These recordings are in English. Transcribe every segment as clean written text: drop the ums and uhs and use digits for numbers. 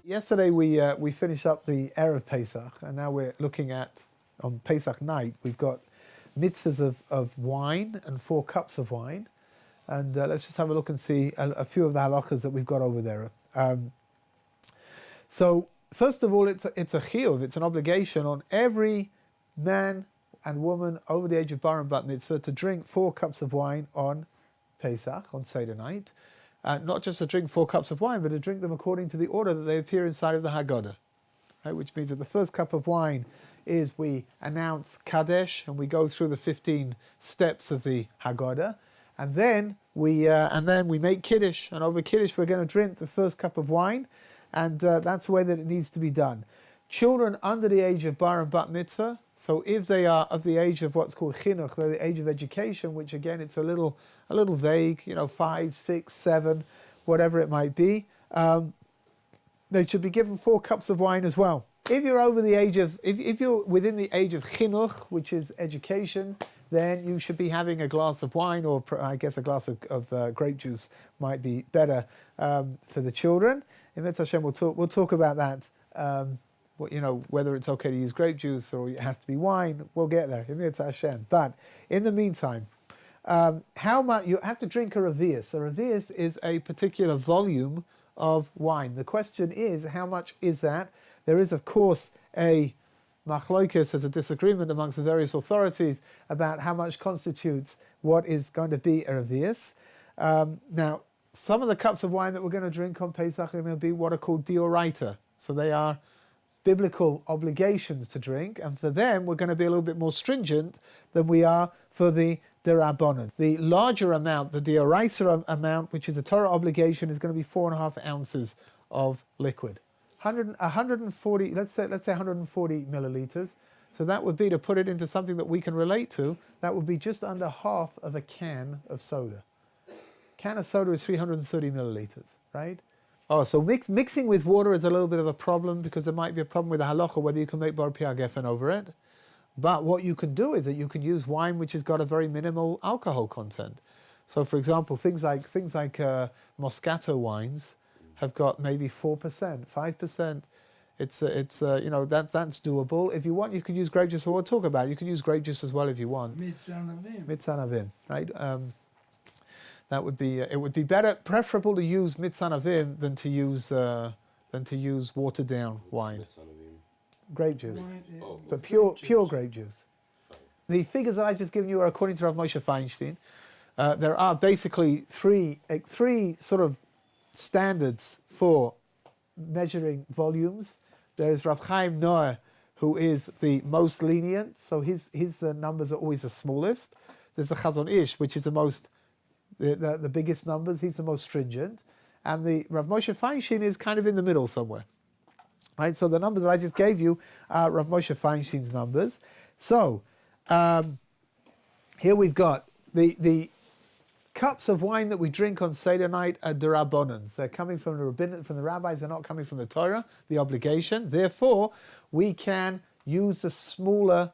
Yesterday we finished up the Erev Pesach, and now we're looking at, on Pesach night, we've got mitzvahs of wine and 4 cups of wine. And let's just have a look and see a few of the halachas that we've got over there. So first of all, it's a chiyuv, it's an obligation on every man and woman over the age of bar and bat mitzvah to drink 4 cups of wine on Pesach, on Seder night. Not just to drink 4 cups of wine, but to drink them according to the order that they appear inside of the Haggadah. Right? Which means that the first cup of wine is we announce Kadesh, and we go through the 15 steps of the Haggadah, and then we make Kiddush, and over Kiddush we're going to drink the first cup of wine, and that's the way that it needs to be done. Children under the age of bar and bat mitzvah, so if they are of the age of what's called chinuch, they're the age of education, which again it's a little vague, 5, 6, 7, whatever it might be. They should be given 4 cups of wine as well. If you're over the age of, if you're within the age of chinuch, which is education, then you should be having a glass of wine, or I guess a glass of grape juice might be better for the children. In Mitzvah Hashem, we'll talk about that. Whether it's okay to use grape juice or it has to be wine, we'll get there. In Mitzvah Hashem. But in the meantime, how much you have to drink a revius? A revius is a particular volume of wine. The question is, how much is that? There is, of course, a machloikis, as a disagreement amongst the various authorities about how much constitutes what is going to be a revius. Now, some of the cups of wine that we're going to drink on Pesach are going to be what are called dioraita. So they are biblical obligations to drink, and for them we're going to be a little bit more stringent than we are for the derabanan. The larger amount, the dioraisa amount, which is a Torah obligation, is going to be 4.5 ounces of liquid. 140, let's say 140 milliliters. So that would be, to put it into something that we can relate to, that would be just under half of a can of soda. Can of soda is 330 milliliters, right? Oh, so mixing with water is a little bit of a problem, because there might be a problem with the halacha whether you can make bar pia gefen over it. But what you can do is that you can use wine which has got a very minimal alcohol content. So, for example, things like Moscato wines have got maybe 4%, 5%. It's that's doable. If you want, you can use grape juice. We'll talk about it. You can use grape juice as well if you want. Mitzanavim, right? That would be it would be preferable to use mitzanavim than to use watered down wine. Grape juice, but pure grape juice. The figures that I've just given you are according to Rav Moshe Feinstein. There are basically three sort of standards for measuring volumes. There is Rav Chaim Noah, who is the most lenient, so his numbers are always the smallest. There's the Chazon Ish, which is the biggest numbers. He's the most stringent, and the Rav Moshe Feinstein is kind of in the middle somewhere. Right, so the numbers that I just gave you are Rav Moshe Feinstein's numbers. So here we've got the cups of wine that we drink on Seder night are derabonans. They're coming from the rabbis. They're not coming from the Torah, the obligation. Therefore, we can use the smaller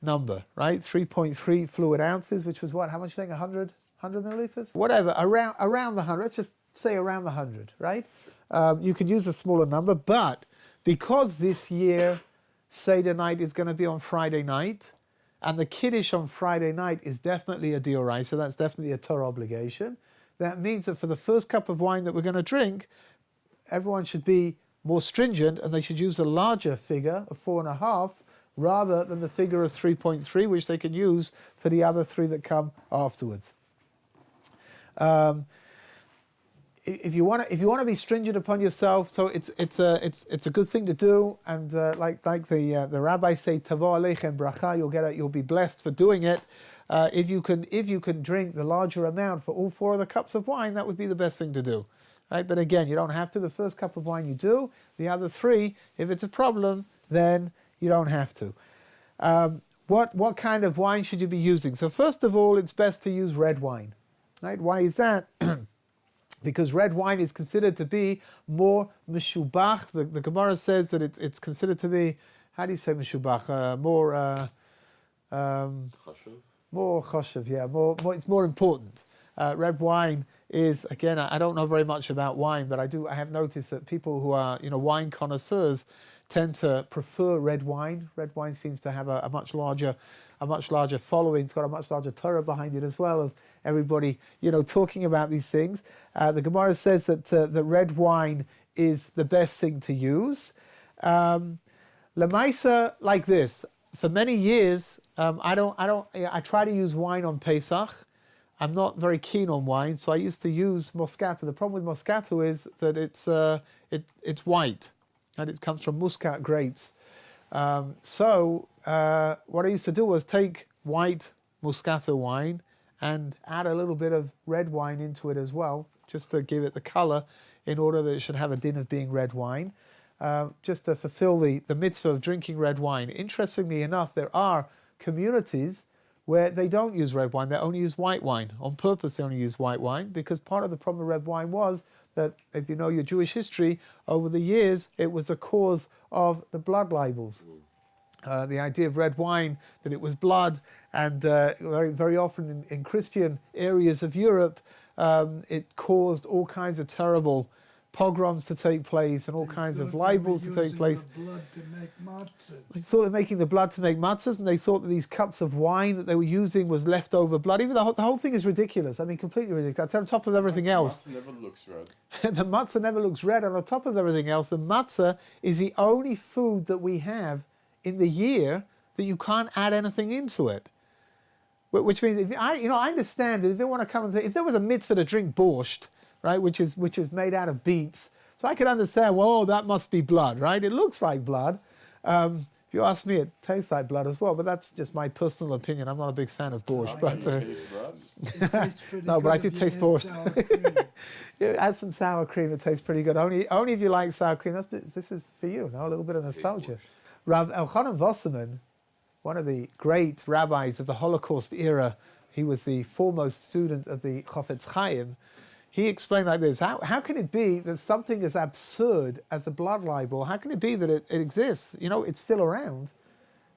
number, right? 3.3 fluid ounces, which was what? How much do you think? 100 milliliters? Whatever, around the 100. Let's just say around the 100, right? You can use a smaller number, but because this year Seder night is going to be on Friday night, and the Kiddush on Friday night is definitely a dioraisa, so that's definitely a Torah obligation, that means that for the first cup of wine that we're going to drink, everyone should be more stringent, and they should use a larger figure of 4.5 rather than the figure of 3.3, which they can use for the other 3 that come afterwards. If you want to be stringent upon yourself, so it's a good thing to do, and like the rabbis say, tavo aleichem bracha, you'll be blessed for doing it. If you can drink the larger amount for all 4 of the cups of wine, that would be the best thing to do, right? But again, you don't have to. The first cup of wine you do. The other 3, if it's a problem, then you don't have to. What kind of wine should you be using? So first of all, it's best to use red wine, right? Why is that? Because red wine is considered to be more meshubach. The Gemara says that it's considered to be, how do you say meshubach? More choshev, yeah. More, it's more important. Red wine is, again, I don't know very much about wine, but I have noticed that people who are, wine connoisseurs tend to prefer red wine. Red wine seems to have a much larger following. It's got a much larger Torah behind it as well, of everybody, talking about these things. The Gemara says that the red wine is the best thing to use. Lemaisa, like this. For many years, I try to use wine on Pesach. I'm not very keen on wine, so I used to use Moscato. The problem with Moscato is that it's white, and it comes from Muscat grapes. So what I used to do was take white Moscato wine and add a little bit of red wine into it as well, just to give it the colour, in order that it should have a din of being red wine, just to fulfill the mitzvah of drinking red wine. Interestingly enough, there are communities where they don't use red wine, they only use white wine. On purpose they only use white wine, because part of the problem with red wine was that, if you know your Jewish history, over the years it was a cause of the blood libels. The idea of red wine, that it was blood, and very, very often in Christian areas of Europe, it caused all kinds of terrible pogroms to take place and all kinds of libels to take place. Blood to make matzahs. They thought they were making the blood to make matzahs, and they thought that these cups of wine that they were using was leftover blood. Even the whole thing is ridiculous. I mean, completely ridiculous. On top of everything else, Matzah never looks red. the matzah never looks red. And on top of everything else, the matzah is the only food that we have in the year that you can't add anything into it. Which means, I understand that if they want to come and say, if there was a mitzvah to drink borscht, right, which is made out of beets, so I could understand, well, that must be blood, right? It looks like blood. If you ask me, it tastes like blood as well, but that's just my personal opinion. I'm not a big fan of borscht. It Tastes pretty No, good but I if did you taste add borscht. sour cream. Yeah, add some sour cream, it tastes pretty good. Only if you like sour cream. This is for you, no? A little bit of nostalgia. Rav Elchanan Wasserman, one of the great rabbis of the Holocaust era, he was the foremost student of the Chofetz Chaim. He explained like this: how can it be that something as absurd as the blood libel, how can it be that it exists? It's still around.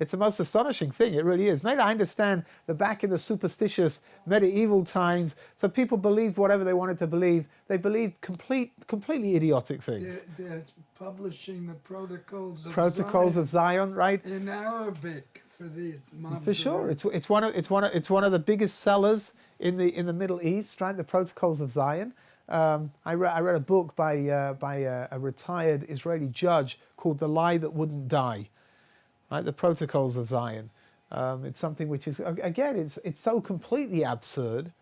It's the most astonishing thing, it really is. Maybe I understand that back in the superstitious medieval times, so people believed whatever they wanted to believe. They believed completely idiotic things. They're publishing the protocols Protocols of Zion, right? in Arabic for these mobs. For sure, it's one of the biggest sellers in the Middle East, right? The Protocols of Zion. I read a book by a retired Israeli judge called "The Lie That Wouldn't Die," right? The Protocols of Zion. It's something which is, again, it's so completely absurd,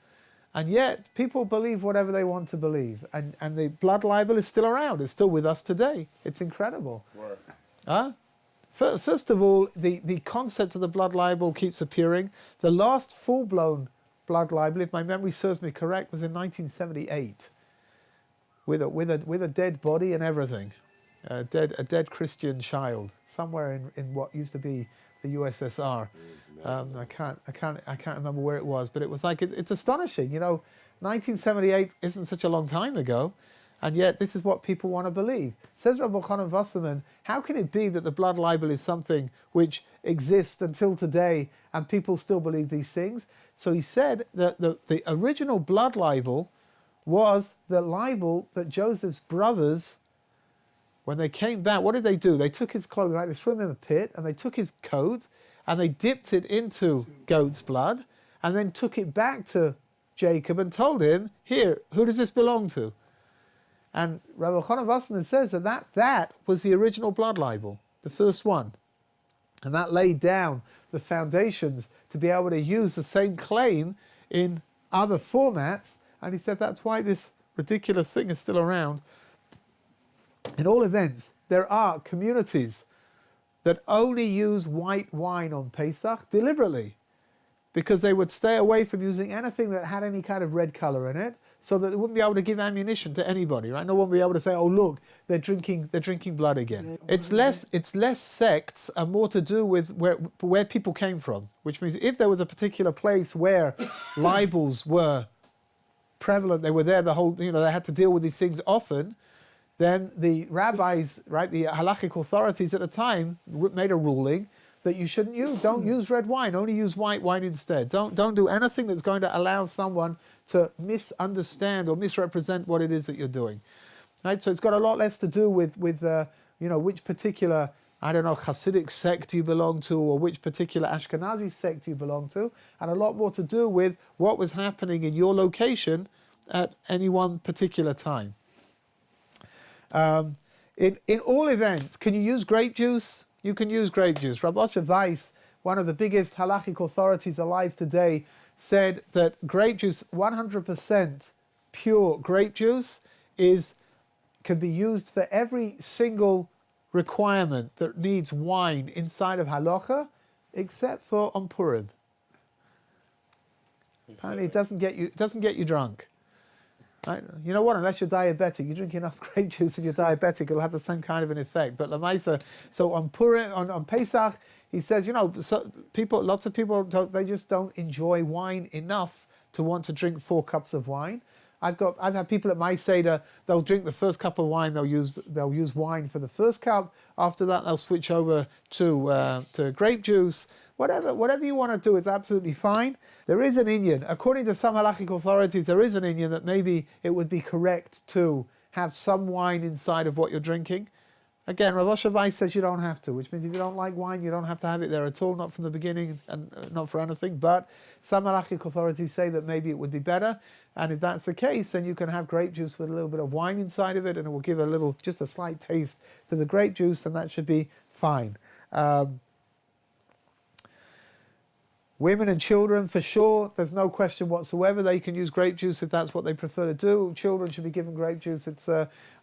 and yet people believe whatever they want to believe, and the blood libel is still around. It's still with us today. It's incredible. Huh? First of all, the concept of the blood libel keeps appearing. The last full-blown blood libel, if my memory serves me correct, was in 1978, with a dead body and everything, a dead Christian child somewhere in what used to be the USSR. I can't remember where it was, but it was like it's astonishing. 1978 isn't such a long time ago, and yet this is what people want to believe. Says Rabbi Elchanan Wasserman, how can it be that the blood libel is something which exists until today and people still believe these things? So he said that the original blood libel was the libel that Joseph's brothers, when they came back, what did they do? They took his clothing, right? They threw him in a pit, and they took his coat and they dipped it into goat's blood, and then took it back to Jacob and told him, "Here, who does this belong to?" And Rabbi Elchanan Wasserman says that was the original blood libel, the first one. And that laid down the foundations to be able to use the same claim in other formats. And he said that's why this ridiculous thing is still around. In all events, there are communities that only use white wine on Pesach deliberately, because they would stay away from using anything that had any kind of red colour in it, so that they wouldn't be able to give ammunition to anybody, right? No one would be able to say, "Oh, look, they're drinking blood again." It's less sects and more to do with where people came from, which means if there was a particular place where libels were prevalent, they were there the whole, they had to deal with these things often, then the rabbis, right, the halachic authorities at the time made a ruling that you don't use red wine, only use white wine instead. Don't do anything that's going to allow someone to misunderstand or misrepresent what it is that you're doing. Right? So it's got a lot less to do with which particular, I don't know, Hasidic sect you belong to or which particular Ashkenazi sect you belong to, and a lot more to do with what was happening in your location at any one particular time. In all events, can you use grape juice? You can use grape juice. Rabbi Weiss, one of the biggest halachic authorities alive today, said that grape juice, 100% pure grape juice, can be used for every single requirement that needs wine inside of halacha, except for on Purim. Apparently, it doesn't get you drunk. Right? You know what? Unless you're diabetic, you drink enough grape juice and you're diabetic, it'll have the same kind of an effect. But Lamaisa, so on Purim, on Pesach, he says, lots of people, they just don't enjoy wine enough to want to drink 4 cups of wine. I've had people at my Seder, they'll drink the first cup of wine, they'll use wine for the first cup. After that, they'll switch over to grape juice. Whatever you want to do, it's absolutely fine. There is an inyan, according to some halachic authorities, there is an inyan that maybe it would be correct to have some wine inside of what you're drinking. Again, Rav Osher Weiss says you don't have to, which means if you don't like wine, you don't have to have it there at all, not from the beginning and not for anything. But some halachic authorities say that maybe it would be better. And if that's the case, then you can have grape juice with a little bit of wine inside of it, and it will give just a slight taste to the grape juice, and that should be fine. Women and children, for sure, there's no question whatsoever. They can use grape juice if that's what they prefer to do. Children should be given grape juice.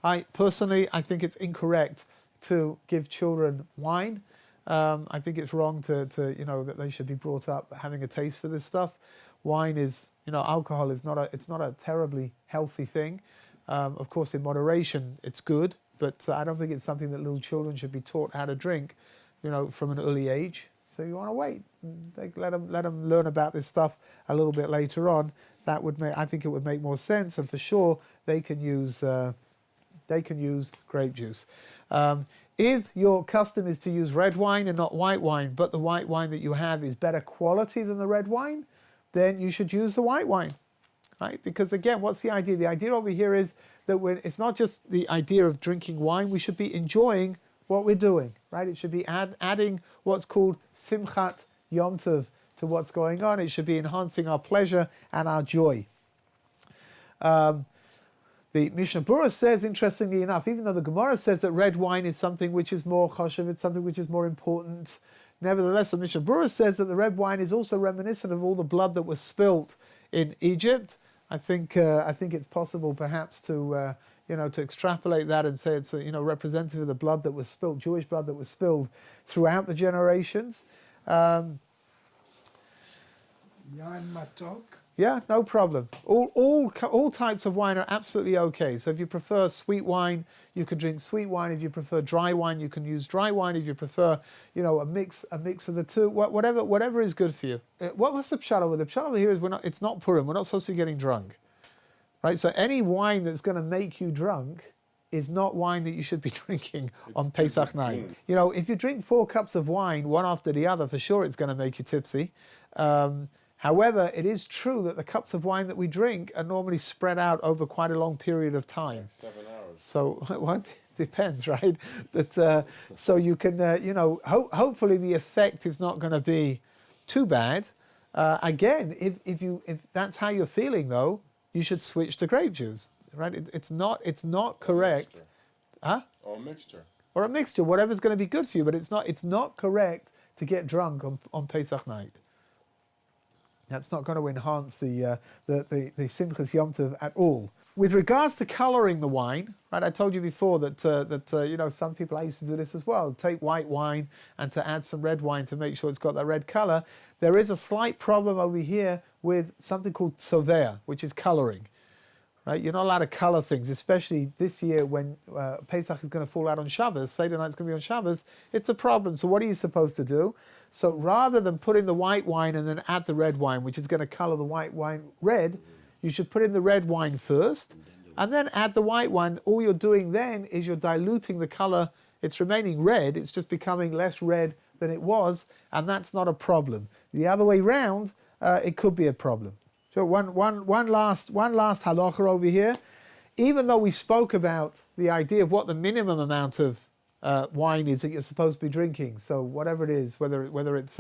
I think it's incorrect to give children wine. I think it's wrong that they should be brought up having a taste for this stuff. Wine is, alcohol is not a terribly healthy thing. Of course, in moderation, it's good, but I don't think it's something that little children should be taught how to drink, from an early age. So you want to wait, let them learn about this stuff a little bit later on. I think it would make more sense, and for sure they can use grape juice. If your custom is to use red wine and not white wine, but the white wine that you have is better quality than the red wine, then you should use the white wine, right? Because again, what's the idea? The idea over here is that it's not just the idea of drinking wine. We should be enjoying what we're doing, right? It should be adding what's called simchat yom tov to what's going on. It should be enhancing our pleasure and our joy. The Mishnah Berurah says, interestingly enough, even though the Gemara says that red wine is something which is more choshev, it's something which is more important, nevertheless, the Mishnah Berurah says that the red wine is also reminiscent of all the blood that was spilt in Egypt. I think it's possible, perhaps, to extrapolate that and say it's representative of the blood that was spilled, Jewish blood that was spilled throughout the generations. Yain matok. Yeah, no problem. All types of wine are absolutely okay. So if you prefer sweet wine, you can drink sweet wine. If you prefer dry wine, you can use dry wine. If you prefer, a mix of the two, whatever is good for you. What's the pshat over? The pshat over here is it's not Purim. We're not supposed to be getting drunk, right? So any wine that's going to make you drunk is not wine that you should be drinking on Pesach night. If you drink 4 cups of wine, one after the other, for sure it's going to make you tipsy. However, it is true that the cups of wine that we drink are normally spread out over quite a long period of time. 7 hours. So, what? Depends, right? So you can, hopefully the effect is not going to be too bad. Again, if that's how you're feeling, though, you should switch to grape juice, right? It's not correct. Huh? Or a mixture. Or a mixture, whatever's going to be good for you, but it's not correct to get drunk on Pesach night. That's not going to enhance the Simchas Yom Tov at all. With regards to colouring the wine, right? I told you before that some people, I used to do this as well. Take white wine and to add some red wine to make sure it's got that red colour. There is a slight problem over here with something called tzovea, which is colouring. Right? You're not allowed to colour things, especially this year when Pesach is going to fall out on Shabbos. Seder night is going to be on Shabbos. It's a problem. So what are you supposed to do? So rather than put in the white wine and then add the red wine, which is going to colour the white wine red, you should put in the red wine first and then add the white wine. All you're doing then is you're diluting the colour. It's remaining red. It's just becoming less red than it was, and that's not a problem. The other way round, it could be a problem. So one last halacha over here. Even though we spoke about the idea of what the minimum amount of wine is that you're supposed to be drinking, so whatever it is, whether it's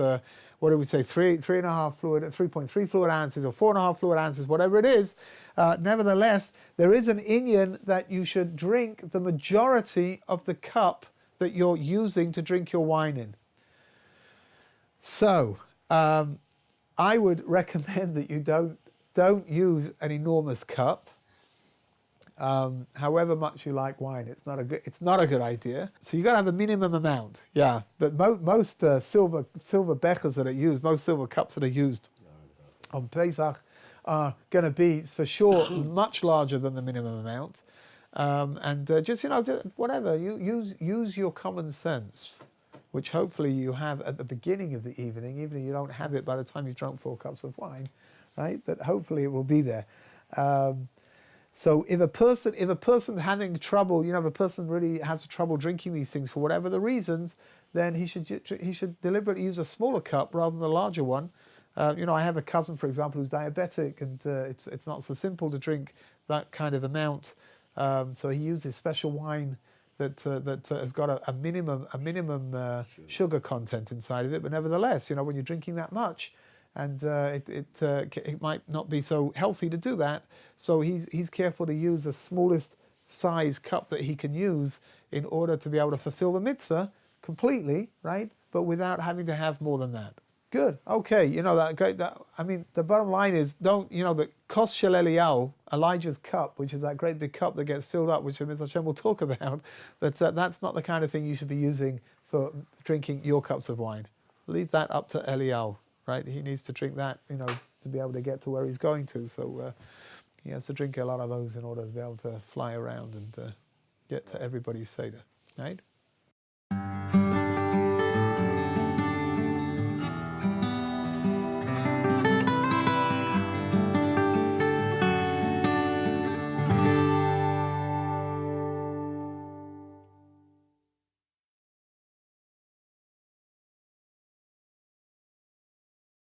what do we say, 3.3 fluid ounces or 4.5 fluid ounces, whatever it is, nevertheless there is an inyan that you should drink the majority of the cup that you're using to drink your wine in. So I would recommend that you don't use an enormous cup. However much you like wine, it's not a good idea. So you got to have a minimum amount, yeah. But most silver bechers that are used, most silver cups that are used on Pesach are going to be for sure much larger than the minimum amount. Just whatever use your common sense, which hopefully you have at the beginning of the evening, even if you don't have it by the time you've drunk 4 cups of wine, right? But hopefully it will be there. So if a person having trouble, if a person really has trouble drinking these things for whatever the reasons, then he should deliberately use a smaller cup rather than a larger one. I have a cousin, for example, who's diabetic, and it's not so simple to drink that kind of amount. So he uses special wine that has got a minimum sugar content inside of it. But nevertheless, when you're drinking that much, and it might not be so healthy to do that. So he's careful to use the smallest size cup that he can use in order to be able to fulfill the mitzvah completely, right? But without having to have more than that. Good. Okay. That great. The bottom line is the kos shel Eliyahu, Elijah's cup, which is that great big cup that gets filled up, which Mr. Hashem will talk about. But that's not the kind of thing you should be using for drinking your cups of wine. Leave that up to Eliyahu. Right, he needs to drink that, to be able to get to where he's going to. So he has to drink a lot of those in order to be able to fly around and get to everybody's seder. Right.